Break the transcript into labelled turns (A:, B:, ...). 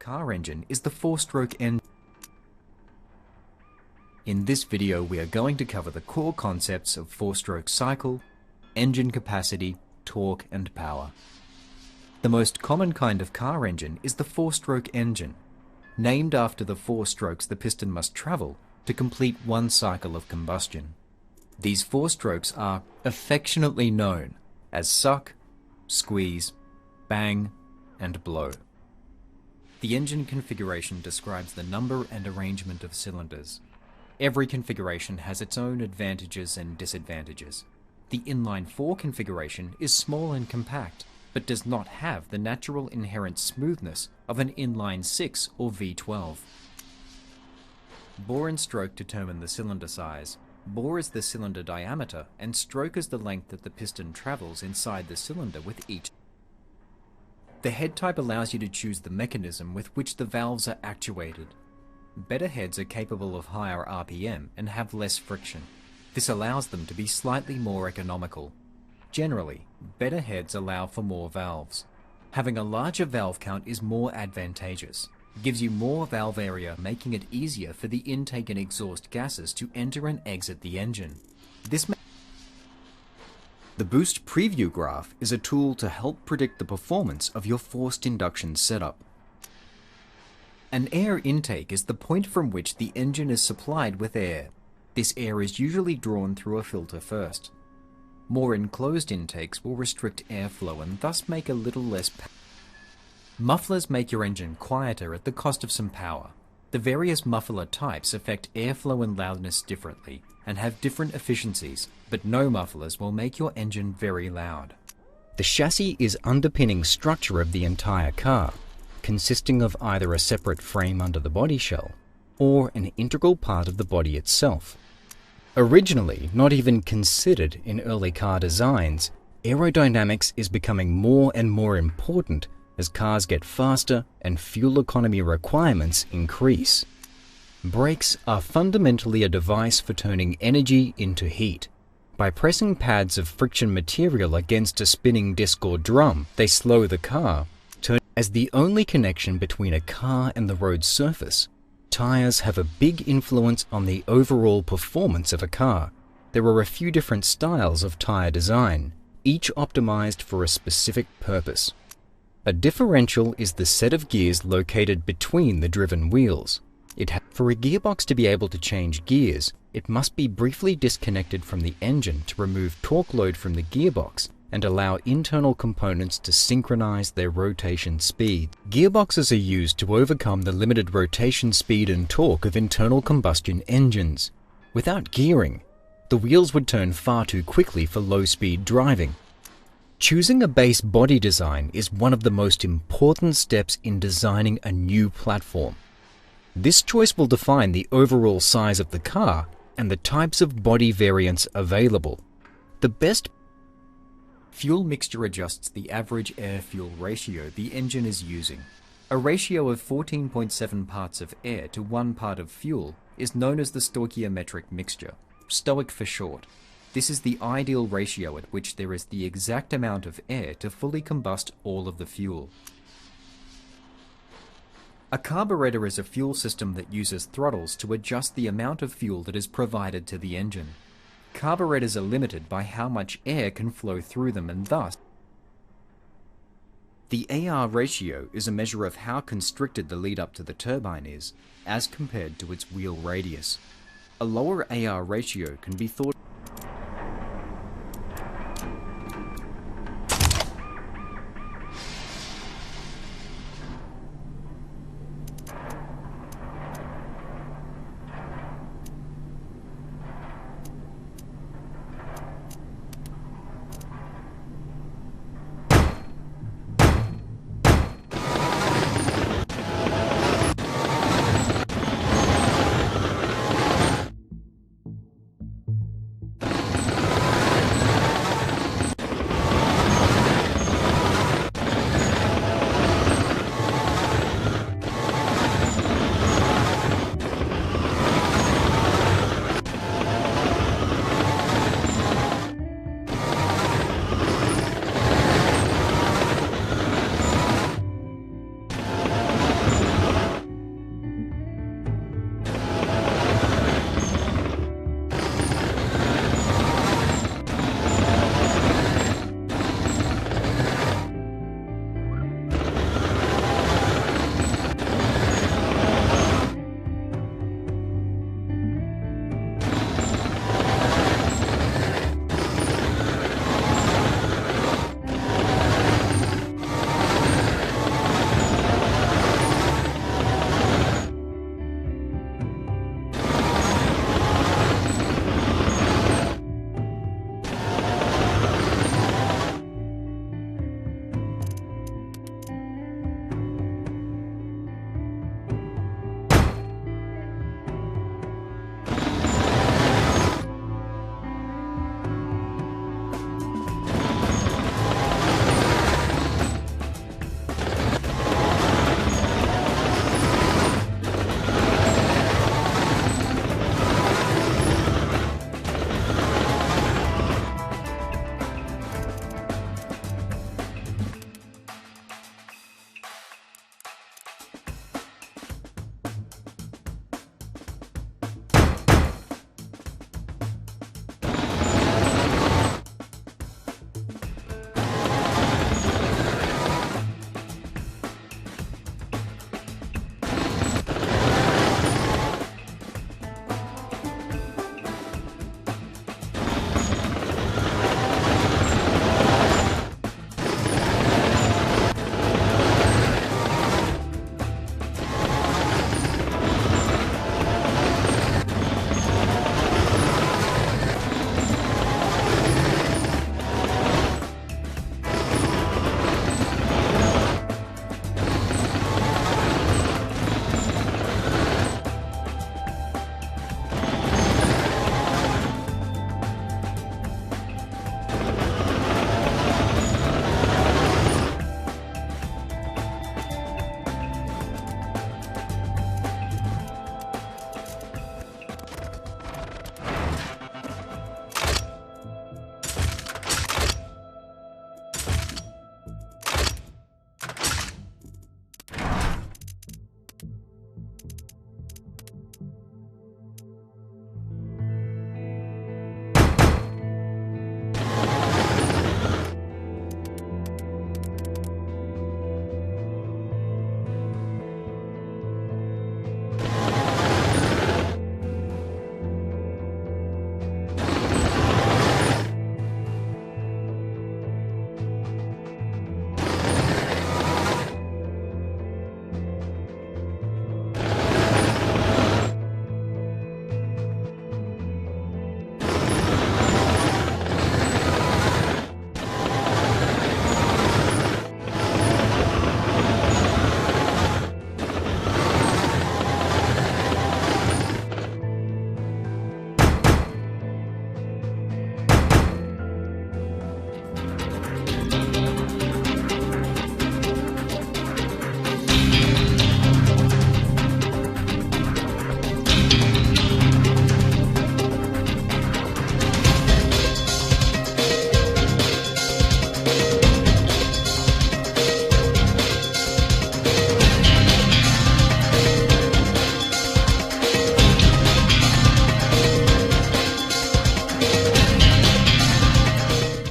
A: car engine is the four-stroke engine. In this video, we are going to cover the core concepts of four-stroke cycle, engine capacity, torque, and power. The most common kind of car engine is the four-stroke engine, named after the four strokes the piston must travel to complete one cycle of combustion. These four strokes are affectionately known as suck, squeeze, bang, and blow. The engine configuration describes the number and arrangement of cylinders. Every configuration has its own advantages and disadvantages. The inline-4 configuration is small and compact, but does not have the natural inherent smoothness of an inline-6 or V12. Bore and stroke determine the cylinder size. Bore is the cylinder diameter, and stroke is the length that the piston travels inside the cylinder with each. The head type allows you to choose the mechanism with which the valves are actuated. Better heads are capable of higher RPM and have less friction. This allows them to be slightly more economical. Generally, better heads allow for more valves. Having a larger valve count is more advantageous. It gives you more valve area, making it easier for the intake and exhaust gases to enter and exit the engine. The boost preview graph is a tool to help predict the performance of your forced induction setup. An air intake is the point from which the engine is supplied with air. This air is usually drawn through a filter first. More enclosed intakes will restrict airflow and thus make a little less power. Mufflers make your engine quieter at the cost of some power. The various muffler types affect airflow and loudness differently and have different efficiencies, but no mufflers will make your engine very loud. The chassis is underpinning structure of the entire car, consisting of either a separate frame under the body shell or an integral part of the body itself. Originally not even considered in early car designs, aerodynamics is becoming more and more important as cars get faster and fuel economy requirements increase. Brakes are fundamentally a device for turning energy into heat. By pressing pads of friction material against a spinning disc or drum, they slow the car. As the only connection between a car and the road surface, tires have a big influence on the overall performance of a car. There are a few different styles of tire design, each optimized for a specific purpose. A differential is the set of gears located between the driven wheels. For a gearbox to be able to change gears, it must be briefly disconnected from the engine to remove torque load from the gearbox and allow internal components to synchronize their rotation speed. Gearboxes are used to overcome the limited rotation speed and torque of internal combustion engines. Without gearing, the wheels would turn far too quickly for low-speed driving. Choosing a base body design is one of the most important steps in designing a new platform. This choice will define the overall size of the car and the types of body variants available. The best fuel mixture adjusts the average air-fuel ratio the engine is using. A ratio of 14.7 parts of air to 1 part of fuel is known as the stoichiometric mixture, STOIC for short. This is the ideal ratio at which there is the exact amount of air to fully combust all of the fuel. A carburetor is a fuel system that uses throttles to adjust the amount of fuel that is provided to the engine. Carburetors are limited by how much air can flow through them, and thus the AR ratio is a measure of how constricted the lead up to the turbine is as compared to its wheel radius. A lower AR ratio can be thought